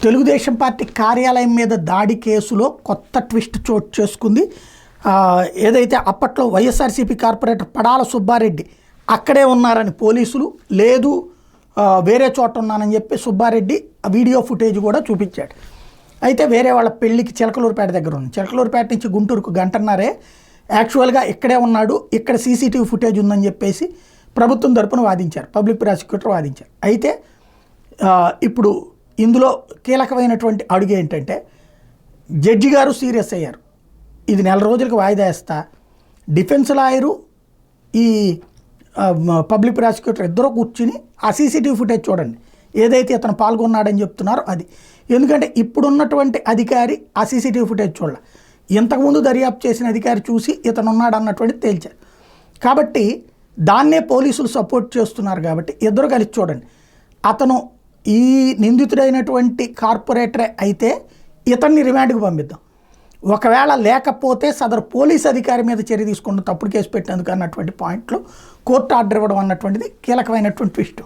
Telugu Desam party కార్యాలయం మీద దాడి కేసులో కొత్త ట్విస్ట్ చోటు చేసుకుంది. ఏదైతే అప్పట్లో వైఎస్ఆర్సీపీ కార్పొరేటర్ పడాల సుబ్బారెడ్డి అక్కడే ఉన్నారని పోలీసులు, లేదు వేరే చోట ఉన్నానని చెప్పి సుబ్బారెడ్డి వీడియో ఫుటేజ్ కూడా చూపించాడు. అయితే వేరే వాళ్ళ పెళ్ళికి చిలకలూరుపేట దగ్గర ఉంది. చిలకలూరుపేట నుంచి గుంటూరుకు గంటన్నరే యాక్చువల్గా ఇక్కడే ఉన్నాడు, ఇక్కడ సీసీటీవీ ఫుటేజ్ ఉందని చెప్పేసి ప్రభుత్వం తరపున వాదించారు, పబ్లిక్ ప్రాసిక్యూటర్ వాదించారు. అయితే ఇప్పుడు ఇందులో కీలకమైనటువంటి అడుగు ఏంటంటే జడ్జి గారు సీరియస్ అయ్యారు. ఇది నెల రోజులకు వాయిదా వేస్తా, డిఫెన్స్ లాయరు ఈ పబ్లిక్ ప్రాసిక్యూటర్ ఇద్దరు కూర్చుని ఆ సీసీటీవీ ఫుటేజ్ చూడండి, ఏదైతే ఇతను పాల్గొన్నాడని చెప్తున్నారో అది. ఎందుకంటే ఇప్పుడున్నటువంటి అధికారి ఆ సీసీటీవీ ఫుటేజ్ చూడాలి, ఇంతకుముందు దర్యాప్తు చేసిన అధికారి చూసి ఇతను ఉన్నాడు అన్నటువంటిది తేల్చారు. కాబట్టి దాన్నే పోలీసులు సపోర్ట్ చేస్తున్నారు. కాబట్టి ఇద్దరు కలిసి చూడండి, అతను ఈ నిందితుడైనటువంటి కార్పొరేటరే అయితే ఇతన్ని రిమాండ్కి పంపిద్దాం, ఒకవేళ లేకపోతే సదరు పోలీస్ అధికారి మీద చర్య తీసుకుంటూ తప్పుడు కేసు పెట్టినందుకు అన్నటువంటి పాయింట్లో కోర్టు ఆర్డర్ ఇవ్వడం అన్నటువంటిది కీలకమైనటువంటి ట్విస్ట్.